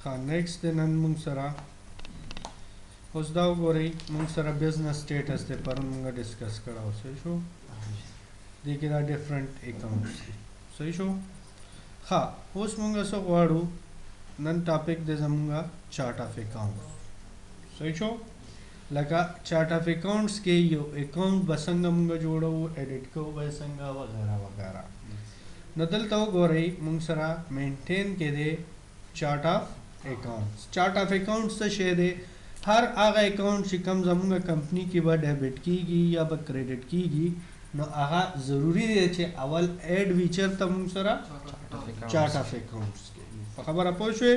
ها نیکسٹ د نن مونږ سره اوس دا وګورئ مونږ سره بزنس سټیټس دی پرون مونږ ډسکس کړو صحیح شو دې کې دا ډیفرنٹ اکاونټس دي صحیح شو ها اوس مونږ څه غواړو نن ټاپک دی زمونږ چارټ اف اکاونټس صحیح شو لکه چارټ اف اکاونټس کې یو اکاونټ به څنګه مونږ جوړو ایډیټ کوو به څنګه وغیرہ وغیرہ نو دلته وګورئ مونږ سره مینټین کې دی چارټ اف اکاؤنٹس چارٹ آف اکاؤنٹس څه شی دی هر هغه اکاؤنٹ چې کوم زموږ کمپنی کې به ډیبټ کیږي یا به کریډټ کیږي نو هغه ضروری دی چې اول ایډ فیچر ته موږ سره چارٹ آف اکاؤنٹس کې په خبره پوه شوې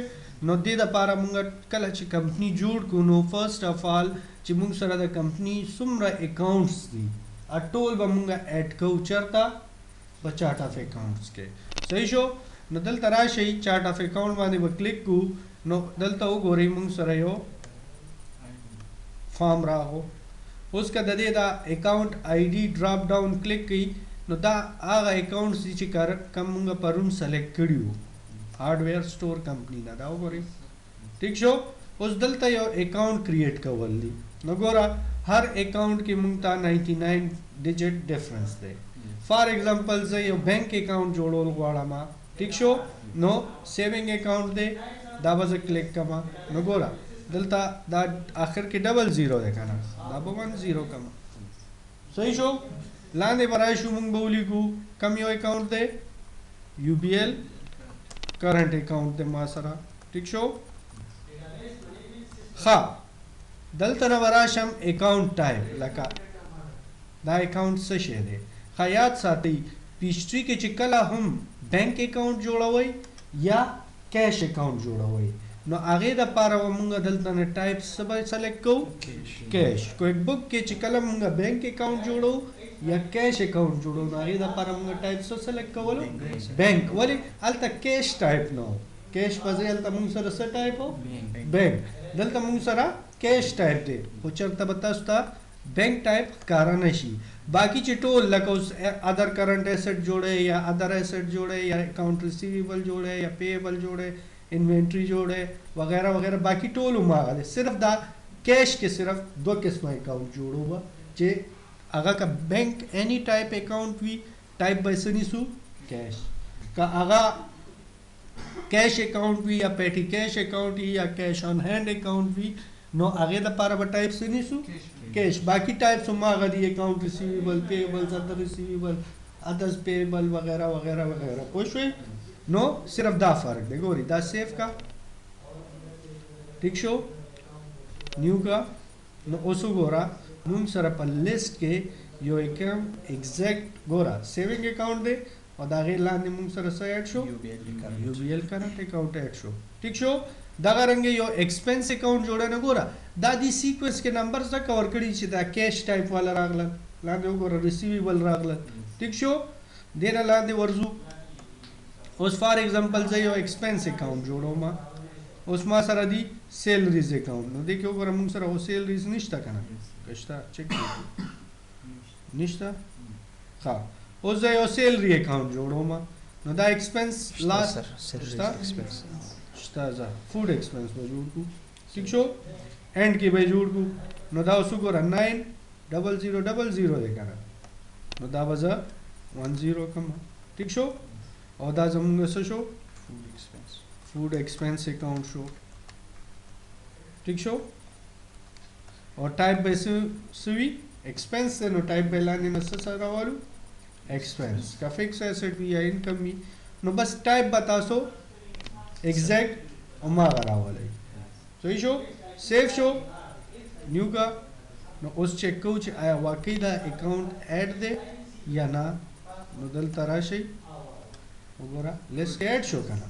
نو دې دپاره موږ کله چې کمپنی جوړ کړو نو فرسٹ اف آل چې موږ سره د کمپنی څومره اکاؤنٹس دي ټول به موږ ایډ کوو چېرته په چارٹ آف اکاؤنٹس کې صحیح شو نو دلته راشئ چارٹ آف اکاؤنٹ باندې به کلیک کوو نو دلته وګورئ موږ سره یو فارم راغو اوس که د دې دا اکاؤنٹ آی ډي ډراپ ډاون کلیک کړئ نو دا هغه اکاؤنټس دي چې کوم موږ پرون سلیکټ کړي وو هارډویر سٹور کمپنی نه دا وګورئ ٹھیک شو اوس دلته یو اکاؤنٹ کریټ کول دي نو ګوره هر اکاؤنٹ کې موږ ته 99 ډیجټ ډیفرنس دی فار ایگزامپل زه یو بینک اکاؤنٹ جوړول غواړم ٹھیک شو نو سیونگ اکاؤنٹ دی دا به زه کلیک کما نو ګوره دلته دا آخر کې ډبل زیرو دی که نه دا به 10 کما صحیح شو لاندې به راشو موږ به ولیکو کم یو اکاؤنٹ دی یو بی ایل کرنٹ اکاؤنٹ دی ما سره ٹھیک شو ښه دلته نه به راشم اکاؤنٹ ټایپ لکه دا اکاؤنٹ څه شی دی ښه یاد ساتئ پیشټري کې چې کله هم بینک اکاؤنٹ جوړوئ یا کیش اکاؤنٹ جوړوئ نو هغې دپاره به مونږ دلته نه ټایپ څه به سلیکټ کوو کیش کویک بک کې چې کله مونږ بینک اکاؤنٹ جوړو یا کیش اکاؤنٹ جوړو نو هغې دپاره مونږ ټایپ څه سلیکټ کولو بینک ولې هلته کیش ټایپ نه و کیش په ځای هلته مونږ سره څه ټایپ و بینک دلته مونږ سره کیش ټایپ دی خو چېرته به تاسو ته بینک ټایپ ښکاره نه شي باقی چې ټول لکه اوس ادر کرنٹ ایسٹ جوړی یا ادر ایسٹ جوړی یا اکاؤنٹ ریسیویبل جوړی یا پیبل جوړی انوینټری جوړی وغیرہ وغیرہ باقی ټول هماغه دی صرف دا کیش کې صرف دو قسمه اکاؤنٹ جوړو به چې هغه که بینک اینی ټایپ اکاؤنٹ وي ټایپ به یې څه نیسو کیش که هغه کیش اکاؤنٹ وي یا پیټي کیش اکاؤنٹ وي یا کیش آن هینډ اکاؤنٹ وي نو هغې دپاره به ټایپ څه نیسو کیش باقی ټایپس هماغه دي اکاؤنٹ ریسیویبل پیبلز ادر ریسیویبل ادرز پیبل وغیرہ وغیرہ وغیرہ پوه شوئ نو صرف دا فرق دی ګورئ دا سیف کا ٹھیک شو نیو کا نو اوس وګوره مونږ سره په لیسټ کې یو اکاؤنٹ ایگزیکٹ ګوره سیونګ اکاؤنٹ دی او د هغې لاندې مونږ سره څه ایډ شو یو بی ایل کرنٹ اکاؤنٹ ایډ شو ټیک شو دغه رنګه یو ایکسپنس اکاؤنٹ جوړه نه ګوره دا دی سیکوینس کې نمبرز دا کور کړي چې دا کیش ټایپ والا راغله لاندې وګوره ریسیویبل راغله ټیک شو دې نه لاندې ورځو اوس فار ایگزامپل زه یو ایکسپنس اکاؤنٹ جوړوم اوس ما سره دی سیلریز اکاؤنٹ نو دې کې وګوره موږ سره او سیلریز نشته که نه که شته چک نشته ښه اوس زه یو سیلری اکاؤنٹ جوړوم نو دا ایکسپنس لاست شته زه فوډ ایکسپنس به جوړ کړو ٹھیک شو اینڈ کې به جوړ کړو نو دا اوس وګوره 900000 دی که نه نو دا به زه 10 کړم ٹھیک شو او دا زمونږ څه شو فوډ ایکسپنس اکاؤنٹ شو ٹھیک شو او ټایپ به څه وي ایکسپنس دی نو ټایپ به لاندې نه څه سره راولو ایکسپنس که فکس ایسټ وي یا انکم وي نو بس ټایپ به تاسو ایگزیکٹ هماغه راولئ صحیح شو سیف شو نیو کا نو اوس چیک کوو چې آیا واقعي دا اکاؤنٹ ایډ دی یا نه نو دلته راشئ وګوره لیست کې ایډ شو که نه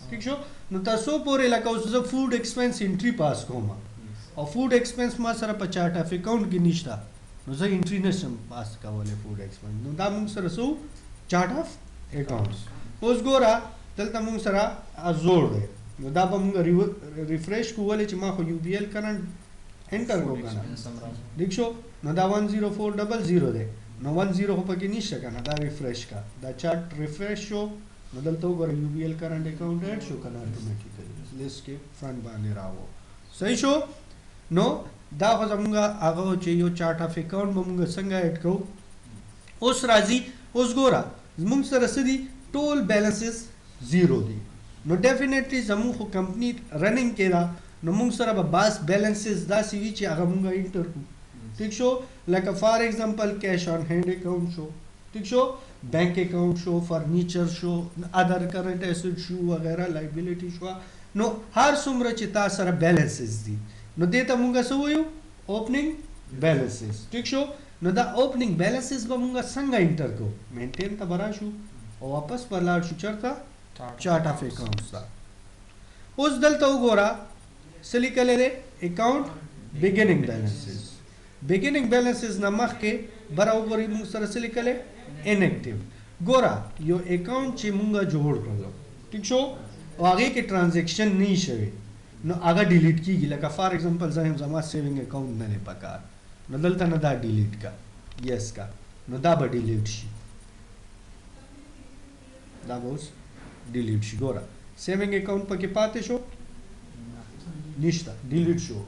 ٹھیک شو نو تاسو پورې لکه اوس زه فوډ ایکسپنس انټري پاس کوم او فوډ ایکسپنس ما سره په چارټ اف اکاؤنٹ کې نشته نو زه انټري نشم پاس کولی فوډ ایکسپنس نو دا موږ سره څه چارټ اف اکاؤنټس اوس ګوره دلته موږ سره زوړ دی نو دا به موږ ریفریش کوو ولې چې ما خو یو بی ایل کرنټ انټر کړو که نه ٹھیک شو نو دا 10400 دی نو 10 خو پکې نشته که نه دا ریفریش کا دا چارټ ریفریش شو نو دلته وګوره یو بی ایل کرنٹ اکاؤنٹ ایڈ شو کنه اتوماتیکلی لیست کې فرنٹ باندې راو صحیح شو نو دا خو زمونږه هغه چې یو چارت اف اکاؤنٹ به مونږ څنګه ایډ کوو اوس راځي اوس ګوره زمونږ سره څه دي ټول بیلنسز زیرو دي نو ډیفینیټلی زمونږ خو کمپنی رننګ کې ده نو مونږ سره به باس بیلنسز داسې وي چې هغه مونږ انټر کړو ٹھیک شو لکه فار ایگزامپل کیش آن هینډ اکاؤنٹ شو ٹھیک شو بینک اکاؤنٹ شو فرنیچر شو ادر کرنٹ ایسٹ شو وغیرہ لایبیلیټي شو نو هر څومره چې تا سره بیلنسز دي نو دې ته مونږ څه وایو اوپننګ بیلنسز ٹھیک شو نو دا اوپننګ بیلنسز به مونږ څنګه انټر کوو مینټین ته برا شو او واپس پر لاړ شو چرته چارت اف اکاؤنٹس تا اوس دلته وګوره څه لیکلی دی اکاؤنٹ بگیننګ بیلنسز بگیننګ بیلنسز نه مخکې بره وګورئ مونږ سره څه لیکلی انیکټیو ګوره یو اکاؤنٹ چې مونږ جوړ کړلو ٹھیک شو او هغې کې ټرانزیکشن نه شوی نو هغه ډیلیټ کیږي لکه فار ایگزامپل زما سیوینګ اکاؤنٹ نه دی پکار نو دلته نه دا ډیلیټ کا یس کا نو دا به ډیلیټ شي دا به اوس ډیلیټ شي ګوره سیوینګ اکاؤنٹ پکې پاتې شو نشته ډیلیټ شو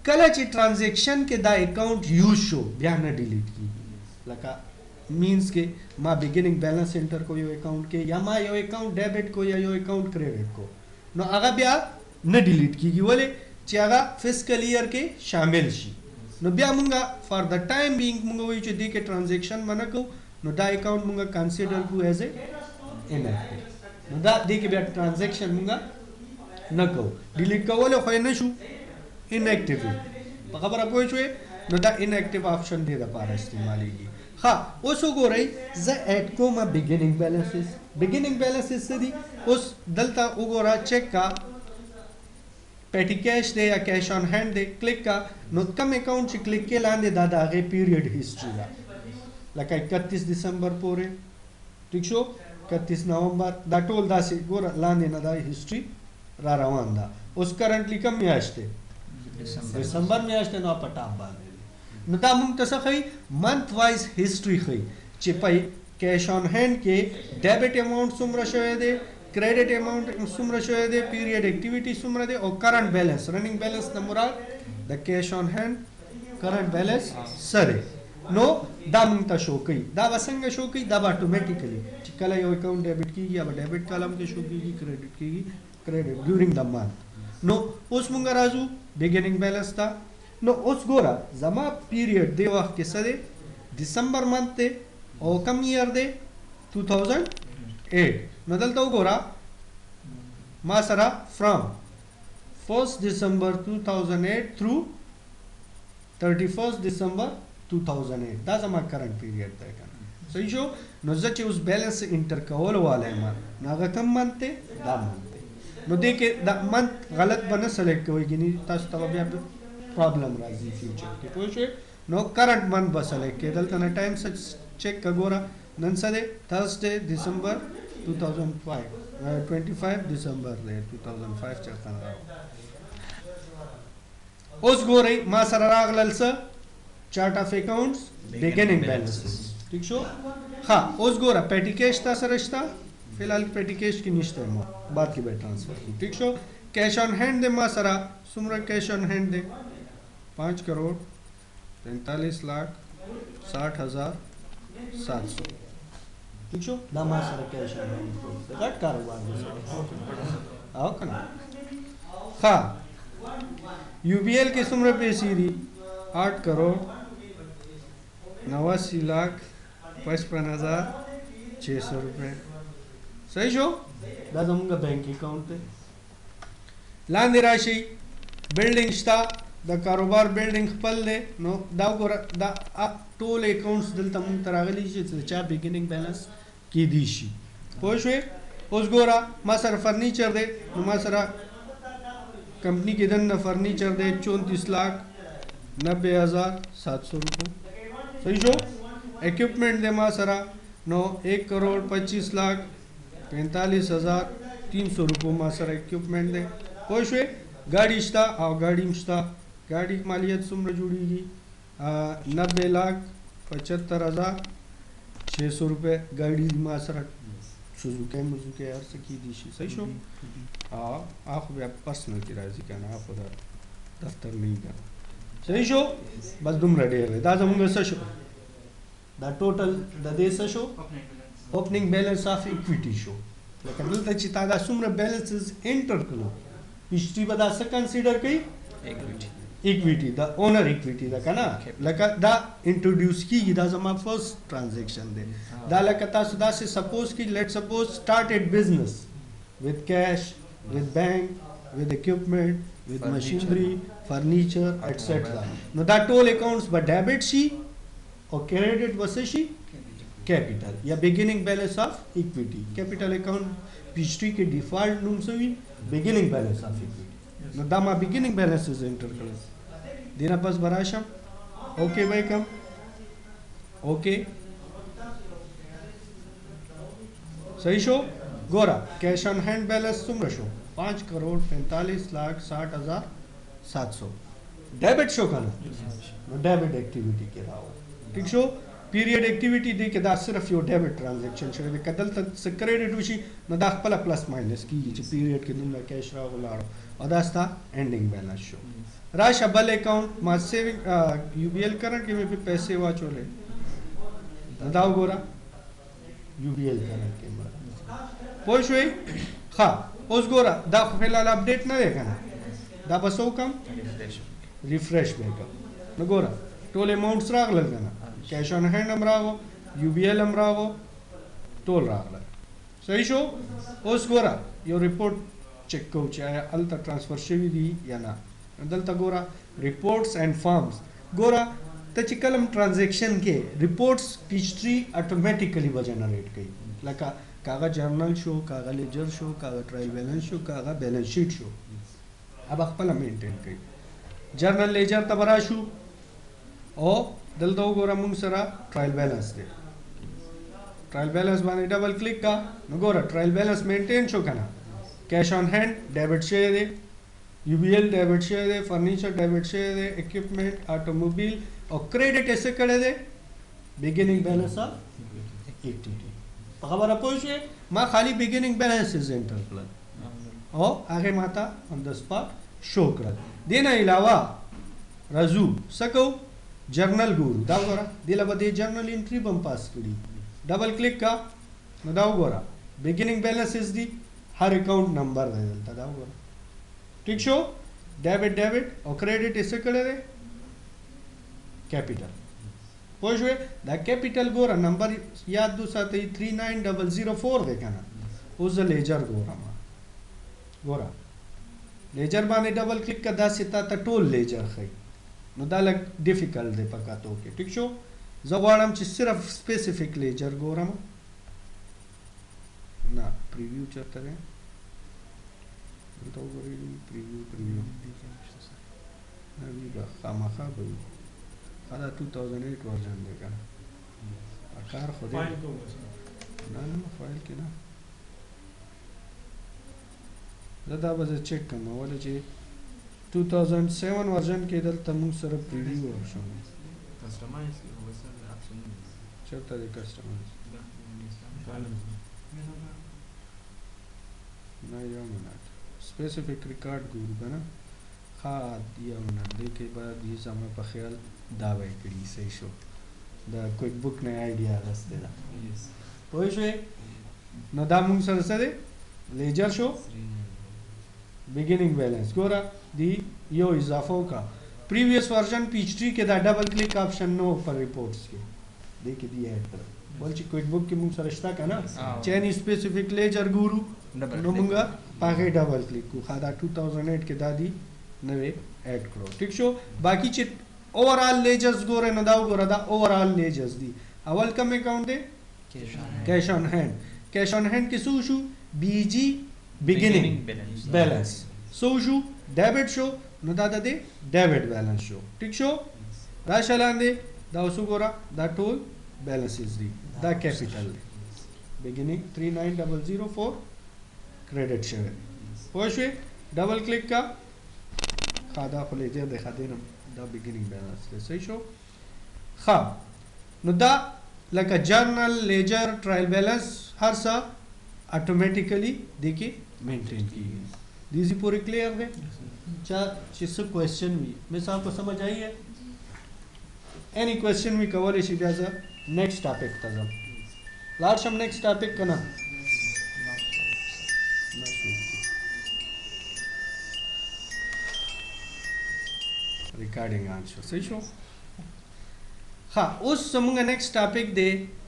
کله چې ټرانزیکشن کې دا اکاؤنٹ یوز شو بیا نه ډیلیټ کیږي لکه مینس کې ما بگیننګ بیلنس انټر کو یو اکاؤنٹ کې یا ما یو اکاؤنٹ ډیبټ کو یا یو اکاؤنٹ کریډټ کو نو هغه بیا نه ډیلیټ کیږي ولې چې هغه فسکل ایئر کې شامل شي نو بیا مونږه فار د ټایم بینګ مونږ وایو چې دې کې ټرانزیکشن منه کوو نو دا اکاؤنٹ مونږه کنسیډر کوو ایز ا انیکټیو نو دا دې کې بیا ټرانزیکشن مونږه نه کوو ډیلیټ کولو خو نه شو انیکټیو په خبره پوه شوې نو دا انیکټیو آپشن دې لپاره استعمالیږي ها اوس وګورئ زه ایډ کوم بگیننګ بیلنسز بگیننګ بیلنسز څه دي اوس دلته وګوره چیک کا پیټی کیش دی یا کیش آن هینډ دی کلیک کا نو کم اکاؤنٹ چې کلیک کې لاندې دا د هغې پیریډ هسټري ده لکه 31 دسمبر پورې ٹھیک شو 31 نومبر دا ټول داسې ګوره لاندې نه دا هسټري را روان ده اوس کرنټلی کم میاشت دی دسمبر میاشت نو په ټاپ باندې نو دا مونږ ته څه ښیي منث وایز هسټري ښیي چې په کیش آن هینډ کې ډیبټ اماؤنٹ څومره شوی دی کریډټ اماؤنٹ څومره شوی دی پیریډ اکټیویټي څومره دی او کرنٹ بیلنس رننګ بیلنس نه مراد د کیش آن هینډ کرنٹ بیلنس سره نو دا مونږ ته شو کوي دا به څنګه شو کوي دا به اتومیټیکلی چې کله یو اکاؤنٹ ډیبټ کیږي یا به ډیبټ کالم کې شو کیږي کریډټ کیږي کریډټ ډیورینګ د منث نو اوس مونږ راځو بگیننګ بیلنس ته نو اوس ګوره زما پیریډ دی وخت کې څه دی دسمبر منث دی او کم ایئر دی 2008 نو دلته وګوره ما سره فرام 1 December 2008 through 31 December 2008 دا زما کرنٹ پیریډ دی کنه صحیح شو نو زه چې اوس بیلنس انټر کول والا یم نو هغه کم منث دی دا منث دی نو دې کې دا منث غلط به نه سلیکټ کوئ ګینې تاسو ته بیا پرابلم راځي فیوچر کې پوه شئ نو کرنٹ منث به سلیکټ کې دلته نه ټایم چیک کا ګوره نن څه دی تھرسډے دسمبر 2005 25 دسمبر دی 2005 چرته نه راو اوس ګورئ ما سره راغلل څه چارت اف اکاؤنٹس بگیننګ بیلنسز ٹھیک شو ها اوس ګوره پیټی کیش تا سره شته فی الحال پیټی کیش کې نشته ما بعد کې به ټرانسفر کوم ٹھیک شو کیش آن هینډ دی ما سره څومره کیش آن هینډ دی 5 کروڑ 45 लाख 60,700 ٹھیک شو دا ما سره کیش آن هینډ دی غټ کاروبار دی او کنه ها یو بی ایل کې څومره پیسې دي 8 کروڑ 89 लाख 55,600 रुपये صحیح شو دا زموږ بینک اکاؤنٹ دی لاندې راشي بلډینګ شته د کاروبار بلډینګ خپل دی نو دا وګوره دا ټول اکاؤنټس دلته مونږ ته راغلي چې چا بګیننګ بیلنس کیدی شي پوه شوې اوس ګوره ما سره فرنیچر دی نو ما سره کمپنی کې دننه فرنیچر دی 34,90,700 روپये صحیح شو اکوپمنٹ دی ما سره نو 1,25,45,300 روپये ما سره اکوپمنٹ دی پوه شوې ګاډي شته او ګاډي مشته ګاډي مالیت څومره جوړیږي 90,75,600 روپये ګاډي ما سره سوزوکی مزوکی هر څه کې دي شي صحیح شو خو بیا پرسنل کې راځي که نه خو د دفتر نه وي که نه صحیح شو بس دومره ډېر دی دا زمونږ څه شو دا ټوټل د دې څه شو اوپننګ بیلنس آف اکویټي شو لکه دلته چې تا دا څومره بیلنسز انټر کړو هسټري به دا څه کنسیډر کوي اکویټي دا اونر اکویټي ده که نه لکه دا انټروډیوس کېږي دا زما فرست ټرانزیکشن دی دا لکه تاسو داسې سپوز کړي لیټ سپوز سټارټډ بزنس with cash, with bank, with equipment, with machinery, furniture, etc. Now that all accounts but debit she or credit was she capital. या beginning balance of equity. Capital account history के default नूम से भी beginning balance of equity. Now दामा beginning balance is enter करें. देना पास बराशम. Okay भाई कम. Okay. सही शो. गोरा कैश ऑन हैंड बैलेंस तुम रशो 5,45,60,700 डेबिट शो का ना डेबिट एक्टिविटी के रहा हो ठीक शो पीरियड एक्टिविटी दे के दा सिर्फ यो डेबिट ट्रांजैक्शन शो दे कदल तक से क्रेडिट विशी न दा पला प्लस माइनस की ये पीरियड के दिन कैश रहा हो लाड़ो और दास्ता एंडिंग बैलेंस शो राश अबल अकाउंट मा सेविंग यूबीएल करंट के में भी पैसे वाचो ले दाव गोरा यूबीएल करंट के में पोशवे खा ओस गोरा दा फिलहाल अपडेट ना देखा ना दा बसो कम रिफ्रेश बैकअप न गोरा टोल अमाउंट्स राग लग ना कैश ऑन हैंड अमरागो यूबीएल अमरागो टोल राग लग सही शो ओस गोरा यो रिपोर्ट चेक को चाहे अलता ट्रांसफर शेवी दी या ना दलता गोरा रिपोर्ट्स एंड फॉर्म्स गोरा तचिकलम ट्रांजैक्शन के रिपोर्ट्स हिस्ट्री ऑटोमेटिकली जनरेट की लका कागा जर्नल शो कागा लेजर शो कागा ट्रायल बैलेंस शो कागा बैलेंस शीट शो अब अखपला मेंटेन कई जर्नल लेजर तबरा शो ओ दल दो गोरा मुंग सरा ट्रायल बैलेंस दे ट्रायल बैलेंस बाने डबल क्लिक का न गोरा ट्रायल बैलेंस मेंटेन शो करना cash on hand debit share they UBL debit share they furniture debit share they equipment automobile और क्रेडिट ऐसे करे दे बिगिनिंग बैलेंस ऑफ एक्टिविटी खबर अपोजे माँ खाली बिगिनिंग बैलेंस इज एंटर कर और आगे माता ऑन द स्पॉट शो कर देना अलावा रजू सको जर्नल गुरु दाव गोरा दिला बदे जर्नल एंट्री बम पास करी डबल क्लिक का न दाव गोरा बिगिनिंग बैलेंस इज दी हर अकाउंट नंबर दे देता दाव गोरा ठीक शो डेबिट डेबिट और क्रेडिट इसे करे दे कैपिटल पोजवे द कैपिटल गोरा नंबर याद दो साथ 39004 देखा ना उस लेजर गोरा मा गोरा लेजर बाने डबल क्लिक कर दा सिता ता टोल लेजर खई नो दा लग डिफिकल्ट दे पका तो के ठीक शो जवाड़म च सिर्फ स्पेसिफिक लेजर गोरा मा ना प्रीव्यू चलता है तो गोरी प्रीव्यू ना भी खामखा भाई आधा 2008 वर्जन देगा आकार खुद ना फाइल के ना ज़्यादा बस चेक करना वाले जी 2007 वर्जन के इधर तमु सर प्रीव्यू ऑप्शन कस्टमाइज वैसा ऑप्शन चलता है कस्टमाइज ना या मिनट स्पेसिफिक रिकॉर्ड गुरु का ना खाद या मिनट देखे बाद ये समय पर ख्याल दावे करी सही शो द क्विक बुक ने आइडिया रस्ते दा पोशे न दामुंग सरसदे लेजर शो बिगिनिंग बैलेंस गोरा दी यो इजाफा का प्रीवियस वर्जन पीएचडी के दा डबल क्लिक ऑप्शन नो पर रिपोर्ट्स के देखिए दी ऐड कर बोल ची क्विक बुक के मुंग सरस्ता का ना चैन स्पेसिफिक लेजर गुरु नो मुंगा पागे डबल क्लिक को खादा 2008 के दादी नवे ऐड करो ठीक शो बाकी चिट ओवरऑल लेजर्स गोरे न दाव गोरा दा ओवरऑल लेजर्स दी अवल कम अकाउंट दे कैश ऑन हैंड के सूशु बीजी बिगिनिंग बैलेंस सूशु डेबिट शो न दादा दे डेबिट बैलेंस शो ठीक शो दा शलान दे दा उसु गोरा दा टोल बैलेंस इज दी दा कैपिटल बिगिनिंग 39004 क्रेडिट शेयर पोशे डबल क्लिक का खादा खुले दे दिखा देना दा बिगिनिंग बैलेंस ले सही शो खा नो दा like a journal ledger trial balance हर सा ऑटोमेटिकली देखिए मेंटेन की गई। दीजी पूरे क्लियर है। चार चीज क्वेश्चन भी मैं साहब को समझ आई है। एनी क्वेश्चन भी कवर इसी जैसा नेक्स्ट टॉपिक तक लास्ट हम नेक्स्ट टॉपिक का ना रिकॉर्डिंग आंसर सही शो। हाँ उस समूंगा नेक्स्ट टॉपिक दे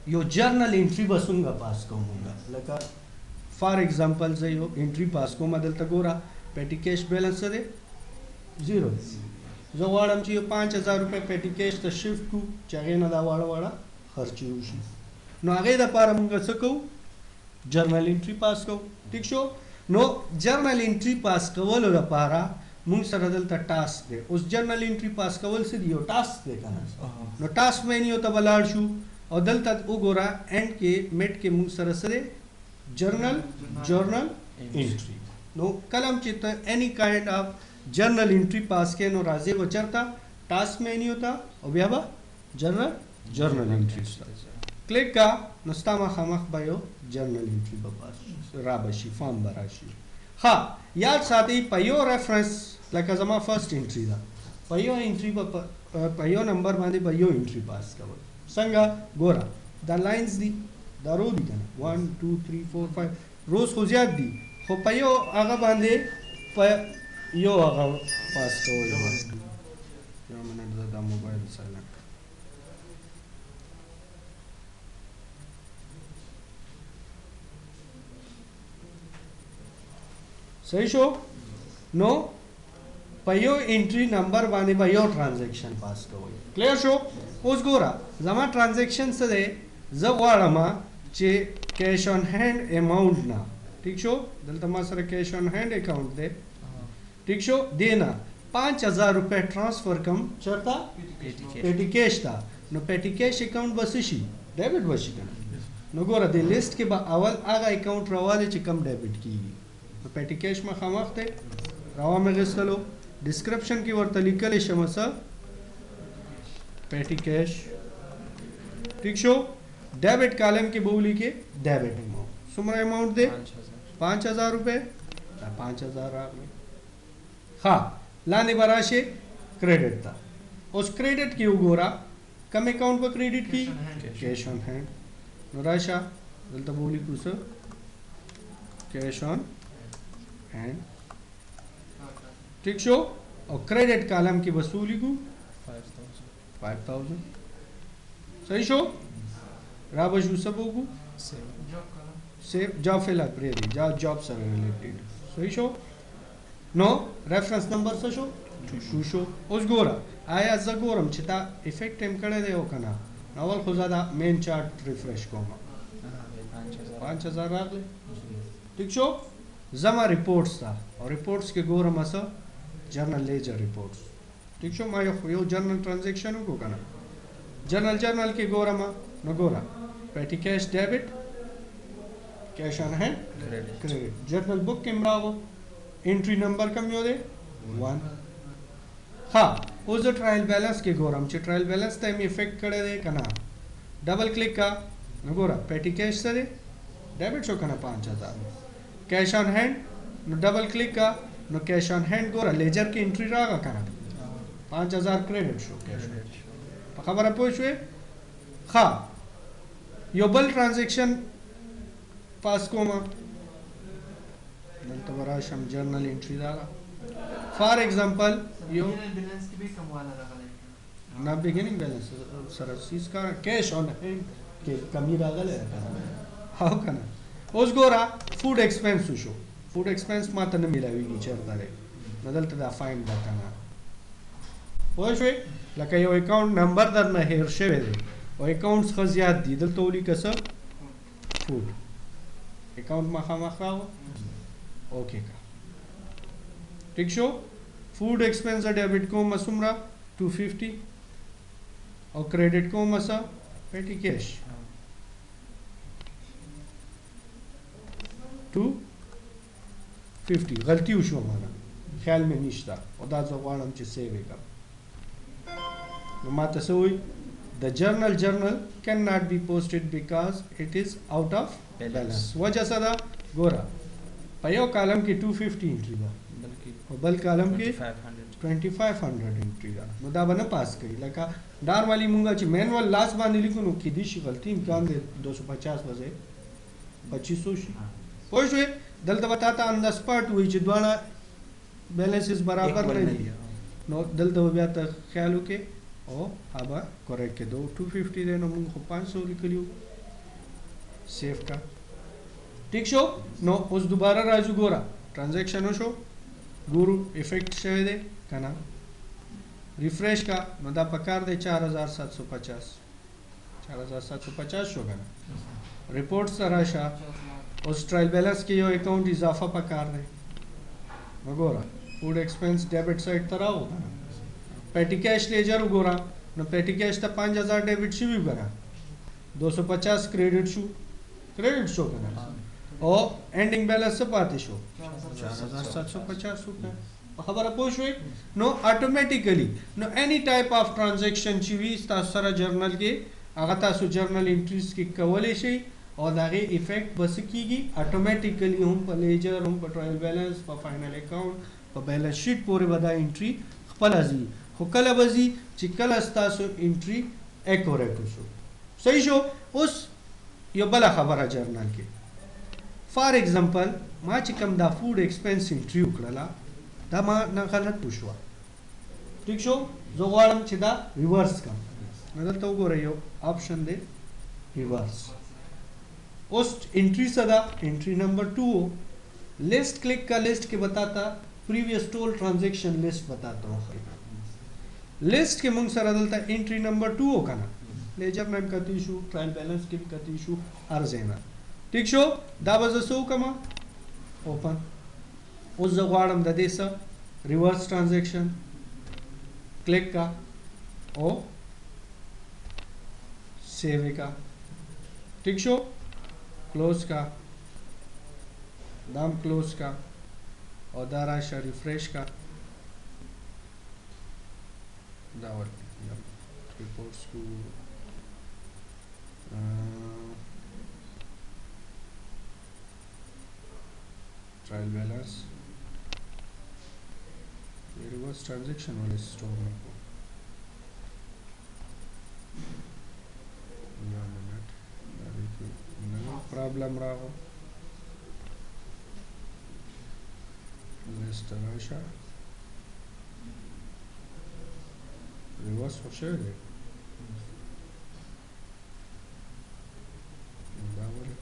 यो जर्नल एंट्री बसूंगा पास कहूँगा लगा फॉर एग्जांपल से यो एंट्री पास को मदल तक गोरा पेटी कैश बैलेंस दे 0 जो वाड़ हम चाहिए 5,000 रुपये पेटी कैश तो शिफ्ट को चाहे ना दा वाड़ा खर्ची उसी नो आगे दा पार हम सकूँ जर्नल एंट्री पास को ठीक शो नो जर्नल एंट्री पास कवल दा पारा मुंग सरदल ता टास्क दे उस जर्नल एंट्री पास कवल से दियो टास्क दे करना नो टास्क में नहीं होता बलाड़ शू और दल तक उगोरा एंड के मेट के मुंग सरसरे जर्नल एंट्री नो कलम चित्त any kind of journal entry पास के नो राजे बचरता टास्क में नहीं होता और ब्याबा जर्नल एंट्री क्लिक का नस्तामा खमख बायो जर्नल एंट्री बपास राबशी फॉर्म बराशी हाँ याद साथ ही पयो रेफरेंस लाइक जमा फर्स्ट एंट्री दा पयो एंट्री पयो नंबर माने पयो एंट्री पास का संगा गोरा द लाइंस दी द रो दी कना 1 2 3 4 5 रोज हो ज्यादा दी हो पयो आगा बांधे यो आगा पास का यो मैंने दा मोबाइल साइलेंट सही शो नो पयो एंट्री नंबर वाने पयो ट्रांजैक्शन पास का क्लियर शो उस गोरा जमा ट्रांजैक्शन से दे जब वाड़मा चे कैश ऑन हैंड अमाउंट ना ठीक शो दल तमा सर कैश ऑन हैंड अकाउंट दे ठीक शो देना 5,000 रुपये ट्रांसफर कम चरता पेटी कैश था नो पेटी कैश अकाउंट बसिशी डेबिट बसी करना नो गोरा दे लिस्ट के बाद अवल आगा अकाउंट रवाले चे कम डेबिट की तो पेटी कैश में खामख थे रवा में गसलो डिस्क्रिप्शन की वर्त लिखल शमसा पेटी कैश ठीक शो डेबिट कॉलम के बोली के डेबिट अमाउंट सुमरा अमाउंट दे 5,000 रुपये 5,000 आ गए हाँ लाने बराशे क्रेडिट था उस क्रेडिट की उगोरा कम अकाउंट पर क्रेडिट की कैश ऑन हैंड नराशा दलता बोली कुछ कैश ऑन हैंड ठीक शो और क्रेडिट कॉलम की वसूली को 5,000 सही शो राबश सबो को सेव जॉब फिलहाल प्रेरी जॉब से रिलेटेड सही शो नो रेफरेंस नंबर से शो शो उस गोरा आया जगोरम चिता इफेक्ट टाइम करे दे ओकना नवल खुजादा मेन चार्ट रिफ्रेश को 5,000 आ गए ठीक शो जमा रिपोर्ट्स था और रिपोर्ट्स के गोरम असा जर्नल लेजर रिपोर्ट्स ठीक शो मायो यो जर्नल ट्रांजैक्शन को करना जर्नल के गोरमा न गोरा पेटी cash debit cash on hand credit journal book के मरावो एंट्री नंबर कम यो दे 1 हाँ उस ट्रायल बैलेंस के गोरम चे ट्रायल बैलेंस टाइम इफेक्ट करे दे कना डबल क्लिक का न गोरा पेटी कैश से दे डेबिट शो कना 5,000 कैश ऑन हैंड न डबल क्लिक का न कैश ऑन हैंड गोरा लेजर की एंट्री रागा कना 5,000 क्रेडिट शो कैश खबर पूछे हाँ यो बल ट्रांजैक्शन पास को मा नंतवरा शम जर्नल एंट्री दागा फॉर एग्जांपल यो बैलेंस की भी कमवाला रहा ना बिगिनिंग बैलेंस सर चीज का कैश ऑन हैंड के कमी रागा ले हाउ कना उस गोरा food expense show food expense मात्र न मिलावी चरता रे नदल तदा फाइन बताना ओशे लका यो अकाउंट नंबर दर न हेर शेवे दे और अकाउंट्स खजियात दी दल तोली कस फूड अकाउंट मा खाओ ओके का ठीक शो फूड एक्सपेंस डेबिट को मसुमरा 250 और क्रेडिट को मसा पेटी कैश 250 गलती उशो माना ख्याल में निश्ता और दाजो वाणम चे सेवे का माता सोई the journal cannot be posted because it is out of balance वजह सदा ګوره په یو کالم کې 250 انټری ده بلکې او بل کالم کې 2500 2500 انټری ده نو دا به نه پاس کوي لکه نارملی مونږ چې مینوال لاس باندې لیکو نو کېدای شي غلطي امکان دی 250 بځای 2500 شي پوه شوې دلته به تا ته آن د سپاټ وایي چې دواړه بیلنسز برابر نه دي نو دلته به بیا ته خیال وکړې او هغه کریکټ کېدو 250 دی نو مونږ خو 500 لیکلي وو سیف کا ٹھیک شو نو اوس دوباره راځو ګوره ټرانزیکشن وشو ګورو افیکٹ شوی دی که نه ریفریش کا نو دا پکار دی 4750 4750 شو که نه रिपोर्ट सर आशा उस ट्रायल बैलेंस के यो अकाउंट इजाफा पकार रहे मगोरा फूड एक्सपेंस डेबिट साइड तरह होता ना पेटी कैश लेजर गोरा न पेटी कैश था 5000 डेबिट शी भी करा 250 क्रेडिट शू करना और एंडिंग बैलेंस से पाते शो 4750 रुपये खबर पोश हुई नो automatically no any type of transaction चीवी तासरा जर्नल के अगर तासु जर्नल एंट्रीज की कवले शे और दागे इफेक्ट बस कीगी ऑटोमेटिकली हम पर लेजर हम पर ट्रायल बैलेंस पर फाइनल अकाउंट पर बैलेंस शीट पूरे बदा एंट्री खपलाजी हुकल बजी चिकल अस्तासु एंट्री एक्यूरेट शो सही शो उस यो बला खबर जर्नल के फॉर एग्जांपल मा चिकम दा फूड एक्सपेंस एंट्री उकड़ला दा मा ना गलत पुशवा ठीक शो जो गवाड़म चिदा रिवर्स का नजर तो गो रही हो ऑप्शन दे रिवर्स उस एंट्री सदा एंट्री नंबर 2 हो लिस्ट क्लिक का लिस्ट के बताता प्रीवियस टोल ट्रांजैक्शन लिस्ट बताता हूँ लिस्ट के मुंग सर अदलता एंट्री नंबर 2 हो का ना लेजर नेम का तीशु ट्रायल बैलेंस के भी का तीशु अर्जेना ठीक शो दाबा जसो कमा ओपन उस जगवाड़म द देसा रिवर्स ट्रांजैक्शन क्लिक का ओ सेव का ठीक शो क्लोज का दाम क्लोज का और दाराशा रिफ्रेश का दावर रिपोर्ट्स को ट्रायल बैलेंस रिवर्स ट्रांजैक्शन वाले स्टोर में को प्रॉब्लम रहा लिस्ट राशा रिवर्स हो शेयर दावर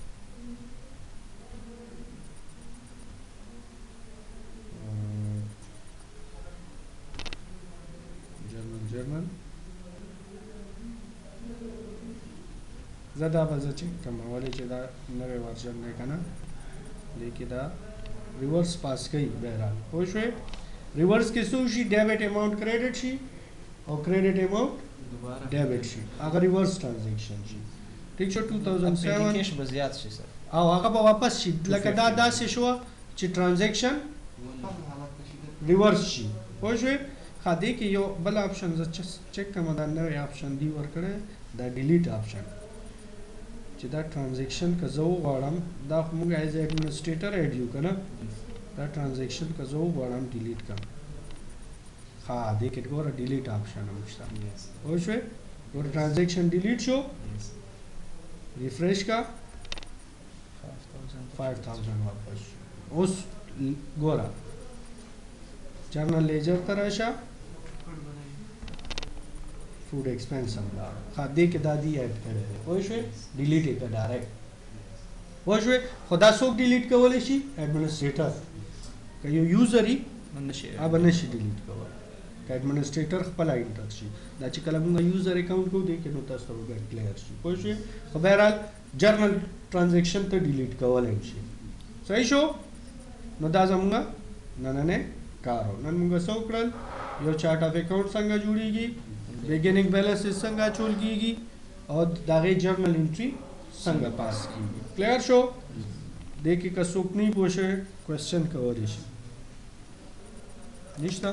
जर्नल ज़्यादा बज़ चेक कमा वाले चेदा नवे वर्जन ने कना लेकिन दा रिवर्स पास कई बहरहाल खुश हुए रिवर्स के sushi debit amount credit she और क्रेडिट अमाउंट डेबिट शी अगर रिवर्स ट्रांजैक्शन शी ठीक शो 2007 कैश बजियात शी सर आओ आगा वापस शी लका दा से शो ची ट्रांजैक्शन रिवर्स शी खुश हुए खादे कि यो बल ऑप्शन चेक कमा दा नवे ऑप्शन दी वर करे दा डिलीट ऑप्शन दा ट्रांजैक्शन का जो वाड़म दा मुग एज एडमिनिस्ट्रेटर एड यू कना दा ट्रांजैक्शन का जो वाड़म डिलीट कर हाँ देख इट गोरा डिलीट ऑप्शन हमसा और शो और ट्रांजैक्शन डिलीट शो रिफ्रेश का 5000 वापस उस गोरा जर्नल लेजर तराशा फूड एक्सपेंस हमला खादे के दादी ऐड करे वो शो डिलीट एक डायरेक्ट वो शो खुदा सोक डिलीट कवले शी एडमिनिस्ट्रेटर कयो यूजर ही अब नशी डिलीट कवल का एडमिनिस्ट्रेटर खपला इंटर शी दा ची कलम यूजर अकाउंट को देखे नो तस तो बैंक क्लियर शी वो शो बहरहाल जर्नल ट्रांजैक्शन तो डिलीट कवल शी सही शो नो दा जमुगा ननने कारो नन मुगा सोकड़ल यो चार्ट ऑफ अकाउंट संगा जुड़ीगी बिगिनिंग बैलेंस संगा चोल कीगी और दागे जर्नल एंट्री संगा पास कीगी क्लियर शो देखी का सुकनी पोषे क्वेश्चन कवरेज निश्ता